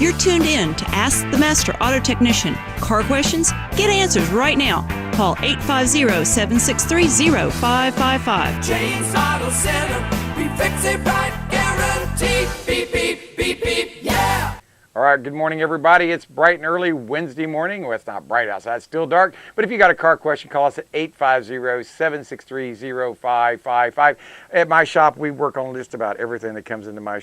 You're tuned in to Ask the Master Auto Technician. Car questions? Get answers right now. Call 850-763-0555. James Auto Center, we fix it right, guaranteed. Beep, beep, beep, beep, yeah! All right, good morning, everybody. It's bright and early Wednesday morning. Well, it's not bright outside. It's still dark. But if you got a car question, call us at 850-763-0555. At my shop, we work on just about everything that comes into my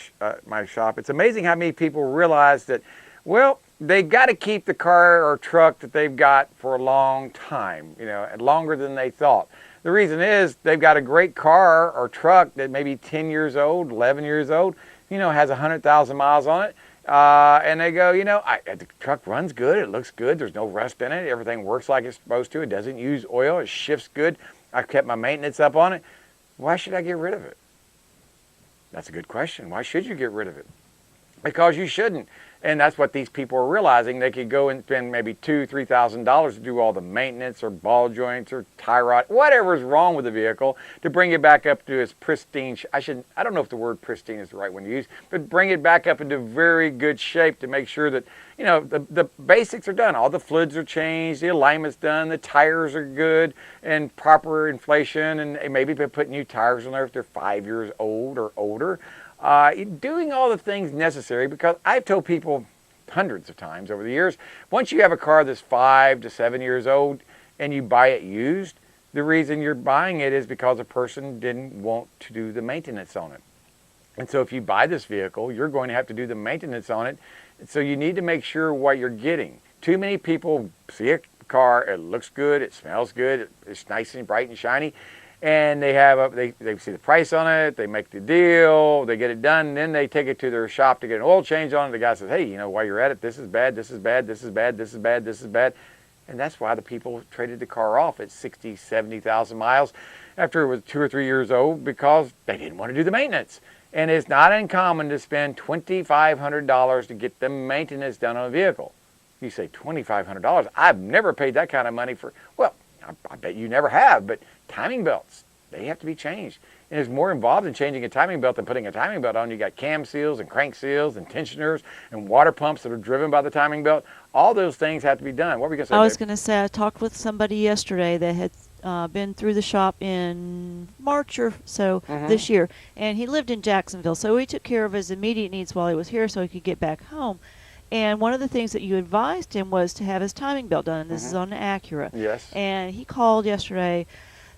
shop. It's amazing how many people realize that, well, they got to keep the car or truck that they've got for a long time, and longer than they thought. The reason is they've got a great car or truck that may be 10 years old, 11 years old, has 100,000 miles on it. And they go, the truck runs good, it looks good, there's no rust in it, everything works like it's supposed to, it doesn't use oil, it shifts good, I've kept my maintenance up on it. Why should I get rid of it? That's a good question. Why should you get rid of it? Because you shouldn't. And that's what these people are realizing. They could go and spend maybe $2,000, $3,000 to do all the maintenance or ball joints or tie rod, whatever's wrong with the vehicle, to bring it back up to its pristine. I don't know if the word pristine is the right one to use, but bring it back up into very good shape to make sure that, the basics are done. All the fluids are changed, the alignment's done, the tires are good and proper inflation, and maybe they put new tires on there if they're 5 years old or older. Doing all the things necessary, because I've told people hundreds of times over the years, once you have a car that's 5 to 7 years old and you buy it used, the reason you're buying it is because a person didn't want to do the maintenance on it. And so if you buy this vehicle, you're going to have to do the maintenance on it. So you need to make sure what you're getting. Too many people see a car, it looks good, it smells good, it's nice and bright and shiny, and they see the price on it, they make the deal, they get it done, and then they take it to their shop to get an oil change on it. The guy says, hey, while you're at it, this is bad, this is bad, this is bad, this is bad, this is bad. And that's why the people traded the car off at 60, 70,000 miles after it was 2 or 3 years old, because they didn't want to do the maintenance. And it's not uncommon to spend $2,500 to get the maintenance done on a vehicle. You say $2,500? I've never paid that kind of money for, well, I bet you never have, but timing belts, they have to be changed. And there's more involved in changing a timing belt than putting a timing belt on. You got cam seals and crank seals and tensioners and water pumps that are driven by the timing belt. All those things have to be done. What were you going to say, I was going to say, I talked with somebody yesterday that had been through the shop in March or so this year, and he lived in Jacksonville, so he took care of his immediate needs while he was here so he could get back home. And one of the things that you advised him was to have his timing belt done, and this is on an Acura. Yes. And he called yesterday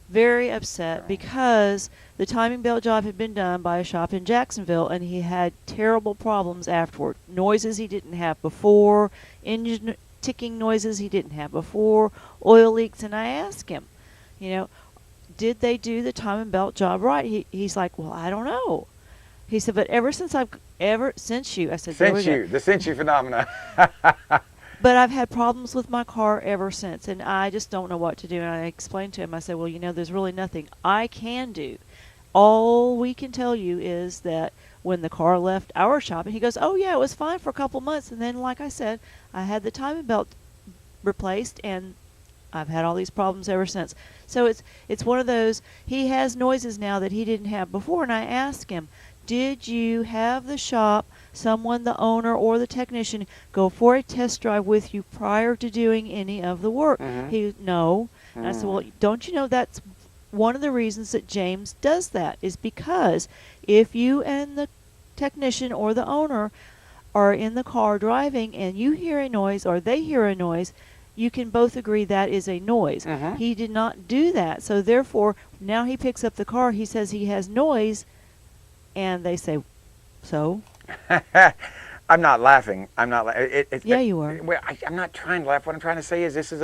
very upset because the timing belt job had been done by a shop in Jacksonville, and he had terrible problems afterward. Noises he didn't have before, engine ticking noises he didn't have before, oil leaks. And I asked him, did they do the timing belt job right? He's like, well, I don't know. He said, but ever since you, I said, the since you phenomena. But I've had problems with my car ever since, and I just don't know what to do. And I explained to him, I said, well, there's really nothing I can do. All we can tell you is that when the car left our shop, and he goes, oh, yeah, it was fine for a couple months. And then, like I said, I had the timing belt replaced, and I've had all these problems ever since. So it's one of those, he has noises now that he didn't have before. And I asked him, did you have the shop, someone, the owner or the technician, go for a test drive with you prior to doing any of the work? No. And I said, well, don't you know that's one of the reasons that James does that, is because if you and the technician or the owner are in the car driving and you hear a noise or they hear a noise, you can both agree that is a noise. He did not do that. So therefore, now he picks up the car, he says he has noise, and they say, so? I'm not laughing. I'm not. Yeah, you are. Well, I'm not trying to laugh. What I'm trying to say is this is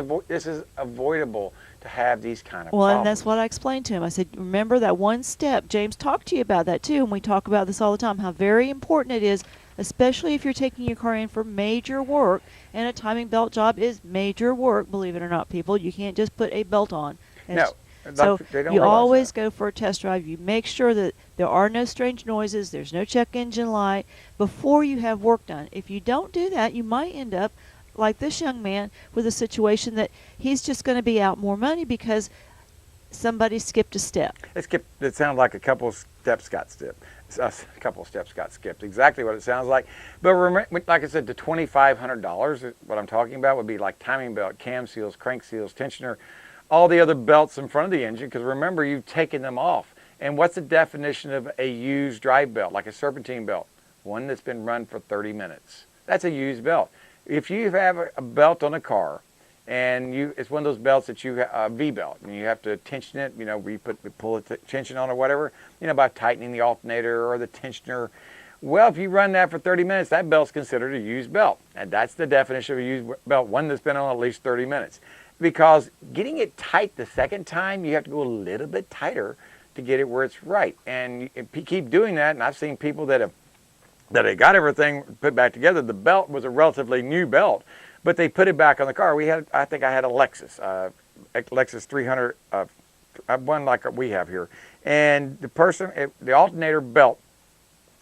avoidable to have these kind of problems. problems. And that's what I explained to him. I said, remember that one step. James talked to you about that too, and we talk about this all the time, how very important it is, especially if you're taking your car in for major work, and a timing belt job is major work, believe it or not, people. You can't just put a belt on. No. So you always that. go for a test drive. You make sure that there are no strange noises, there's no check engine light before you have work done. If you don't do that, you might end up like this young man with a situation that he's just going to be out more money because somebody skipped a step. It sounded like a couple of steps got skipped. a couple of steps got skipped. Exactly what it sounds like. But remember, like I said, the $2,500, what I'm talking about would be like timing belt, cam seals, crank seals, tensioner, all the other belts in front of the engine, because remember, you've taken them off. And what's the definition of a used drive belt, like a serpentine belt? One that's been run for 30 minutes. That's a used belt. If you have a belt on a car, and it's one of those belts that you a V belt, and you have to tension it, you know, where you pull the tension on or whatever, you know, by tightening the alternator or the tensioner. Well, if you run that for 30 minutes, that belt's considered a used belt, and that's the definition of a used belt, one that's been on at least 30 minutes. Because getting it tight the second time, you have to go a little bit tighter to get it where it's right, and you keep doing that. And I've seen people that have got everything put back together. The belt was a relatively new belt, but they put it back on the car. I think I had a Lexus 300, one like we have here, and the alternator belt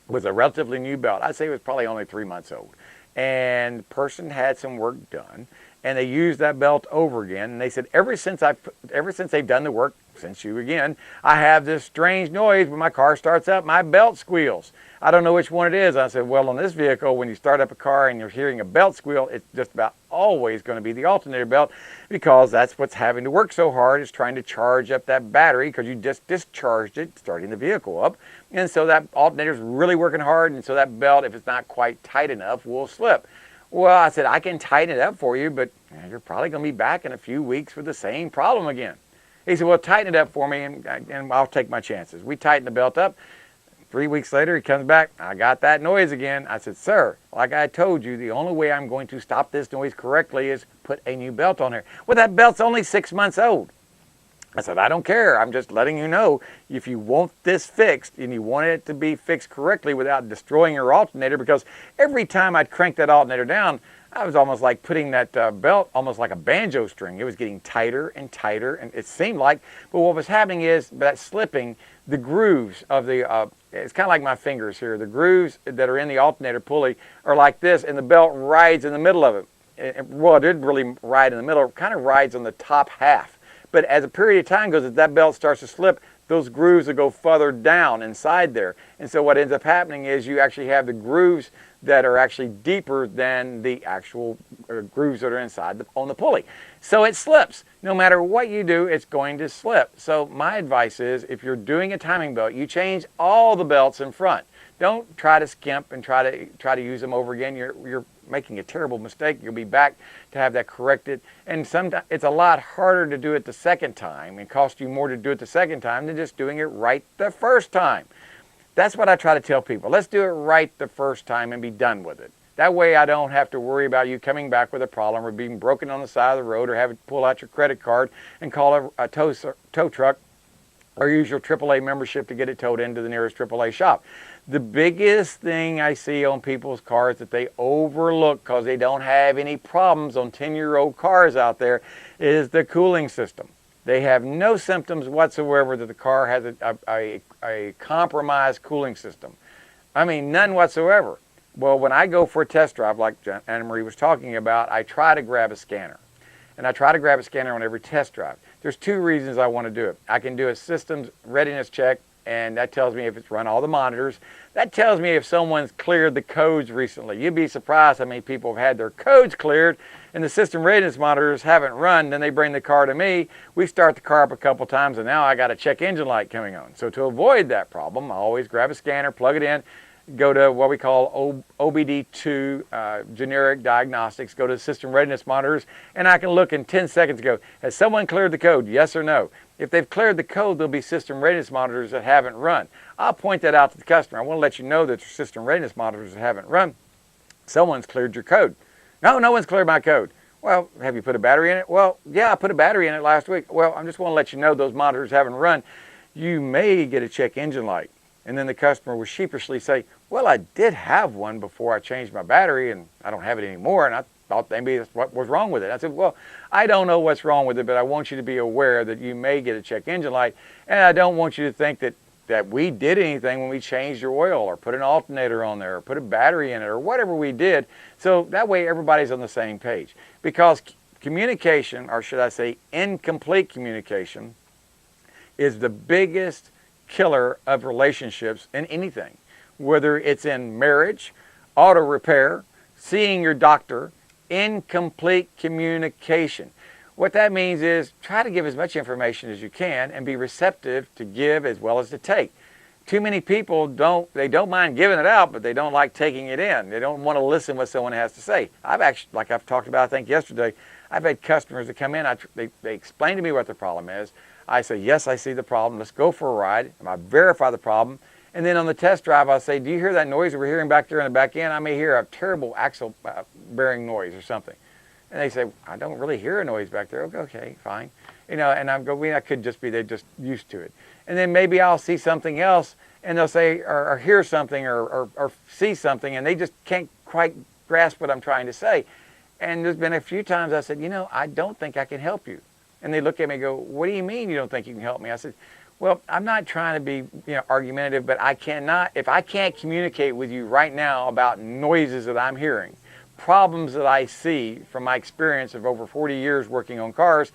was a relatively new belt. I'd say it was probably only 3 months old, and the person had some work done, and they used that belt over again. And they said, ever since they've done the work, since you again, I have this strange noise when my car starts up, my belt squeals. I don't know which one it is. I said, well, on this vehicle, when you start up a car and you're hearing a belt squeal, it's just about always going to be the alternator belt, because that's what's having to work so hard, is trying to charge up that battery, because you just discharged it, starting the vehicle up. And so that alternator's really working hard, and so that belt, if it's not quite tight enough, will slip. Well, I said, I can tighten it up for you, but you're probably going to be back in a few weeks with the same problem again. He said, well, tighten it up for me, and I'll take my chances. We tightened the belt up. 3 weeks later, he comes back. I got that noise again. I said, sir, like I told you, the only way I'm going to stop this noise correctly is put a new belt on there. Well, that belt's only 6 months old. I said, I don't care. I'm just letting you know, if you want this fixed and you want it to be fixed correctly without destroying your alternator, because every time I'd crank that alternator down, I was almost like putting that belt almost like a banjo string. It was getting tighter and tighter, and it seemed like, but what was happening is that slipping, the grooves of the, it's kind of like my fingers here, the grooves that are in the alternator pulley are like this, and the belt rides in the middle of it. Well, it didn't really ride in the middle, it kind of rides on the top half. But as a period of time goes, as that belt starts to slip, those grooves will go further down inside there. And so what ends up happening is you actually have the grooves that are actually deeper than the actual grooves that are inside on the pulley. So it slips. No matter what you do, it's going to slip. So my advice is, if you're doing a timing belt, you change all the belts in front. Don't try to skimp and try to use them over again. You're making a terrible mistake. You'll be back to have that corrected. And sometimes it's a lot harder to do it the second time. It costs you more to do it the second time than just doing it right the first time. That's what I try to tell people. Let's do it right the first time and be done with it. That way I don't have to worry about you coming back with a problem or being broken on the side of the road, or having to pull out your credit card and call a tow truck, or use your AAA membership to get it towed into the nearest AAA shop. The biggest thing I see on people's cars that they overlook, because they don't have any problems on 10-year-old cars out there, is the cooling system. They have no symptoms whatsoever that the car has a compromised cooling system. I mean, none whatsoever. Well, when I go for a test drive, like Anna Marie was talking about, I try to grab a scanner. And I try to grab a scanner on every test drive. There's two reasons I want to do it. I can do a systems readiness check, and that tells me if it's run all the monitors. That tells me if someone's cleared the codes recently. You'd be surprised how many people have had their codes cleared and the system readiness monitors haven't run. Then they bring the car to me. We start the car up a couple times, and now I got a check engine light coming on. So to avoid that problem, I always grab a scanner, plug it in, go to what we call OBD2 generic diagnostics, go to system readiness monitors, and I can look in 10 seconds ago, has someone cleared the code, yes or no? If they've cleared the code, there'll be system readiness monitors that haven't run. I'll point that out to the customer. I want to let you know that your system readiness monitors that haven't run, someone's cleared your code. No, no one's cleared my code. Well, have you put a battery in it? Well, yeah, I put a battery in it last week. Well, I just want to let you know those monitors haven't run. You may get a check engine light. And then the customer will sheepishly say, well, I did have one before I changed my battery, and I don't have it anymore, and I thought maybe that's what was wrong with it. I said, well, I don't know what's wrong with it, but I want you to be aware that you may get a check engine light, and I don't want you to think that we did anything when we changed your oil or put an alternator on there or put a battery in it or whatever we did. So that way everybody's on the same page. Because communication, or should I say incomplete communication, is the biggest killer of relationships in anything. whether it's in marriage, auto repair, seeing your doctor, incomplete communication. What that means is try to give as much information as you can and be receptive to give as well as to take. Too many people don't mind giving it out, but they don't like taking it in. They don't want to listen what someone has to say. I've actually, like I've talked about, I think yesterday, I've had customers that come in, they explain to me what the problem is. I say, yes, I see the problem. Let's go for a ride. And I verify the problem. And then on the test drive, I'll say, do you hear that noise we're hearing back there in the back end? I may hear a terrible axle bearing noise or something. And they say, I don't really hear a noise back there. Okay, fine. And I'm going, well, that could just be they're just used to it. And then maybe I'll see something else, and they'll say, or hear something, or see something, and they just can't quite grasp what I'm trying to say. And there's been a few times I said, I don't think I can help you. And they look at me and go, what do you mean you don't think you can help me? I said, well, I'm not trying to be argumentative, but I cannot, if I can't communicate with you right now about noises that I'm hearing, problems that I see from my experience of over 40 years working on cars,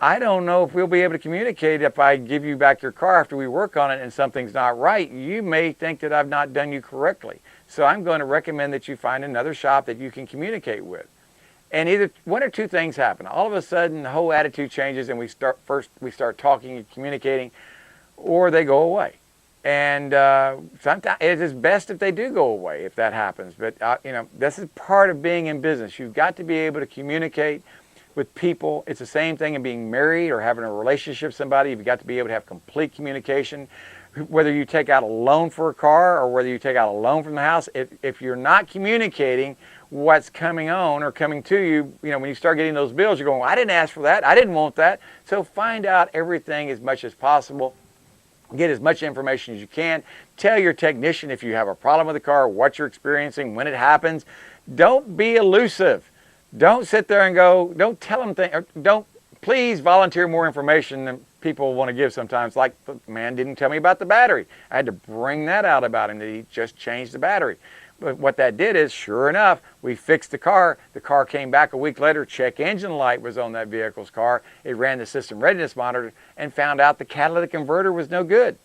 I don't know if we'll be able to communicate if I give you back your car after we work on it and something's not right. You may think that I've not done you correctly. So I'm going to recommend that you find another shop that you can communicate with. And either one or two things happen. All of a sudden, the whole attitude changes, and we start talking and communicating, or they go away. And sometimes it is best if they do go away if that happens. But this is part of being in business. You've got to be able to communicate with people. It's the same thing in being married or having a relationship with somebody. You've got to be able to have complete communication. Whether you take out a loan for a car or whether you take out a loan from the house, if you're not communicating what's coming on or coming to you, when you start getting those bills, you're going, well, I didn't ask for that. I didn't want that. So find out everything as much as possible. Get as much information as you can. Tell your technician if you have a problem with the car, what you're experiencing, when it happens. Don't be elusive. Don't sit there and go, don't tell them things. Don't, please volunteer more information than people want to give sometimes. Like, the man didn't tell me about the battery. I had to bring that out about him, that he just changed the battery. But what that did is, sure enough, we fixed the car. The car came back a week later. Check engine light was on that vehicle's car. It ran the system readiness monitor and found out the catalytic converter was no good.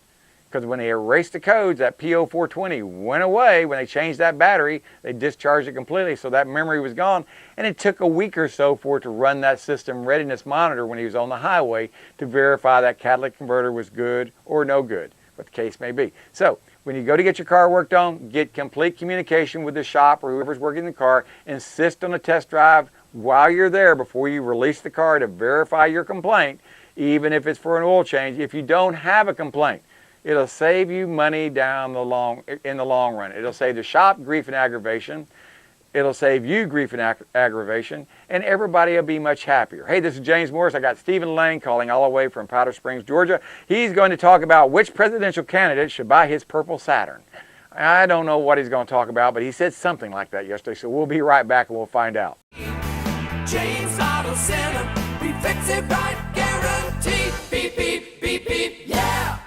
Because when they erased the codes, that P0420 went away. When they changed that battery, they discharged it completely, so that memory was gone. And it took a week or so for it to run that system readiness monitor when he was on the highway to verify that catalytic converter was good or no good, what the case may be. So when you go to get your car worked on, get complete communication with the shop or whoever's working the car. Insist on a test drive while you're there before you release the car to verify your complaint, even if it's for an oil change. If you don't have a complaint, it'll save you money in the long run. It'll save the shop grief and aggravation. It'll save you grief and aggravation, and everybody will be much happier. Hey, this is James Morris. I got Stephen Lane calling all the way from Powder Springs, Georgia. He's going to talk about which presidential candidate should buy his purple Saturn. I don't know what he's going to talk about, but he said something like that yesterday, so we'll be right back and we'll find out. James Auto Center, we fix it right, guaranteed. Beep, beep, beep, beep, yeah.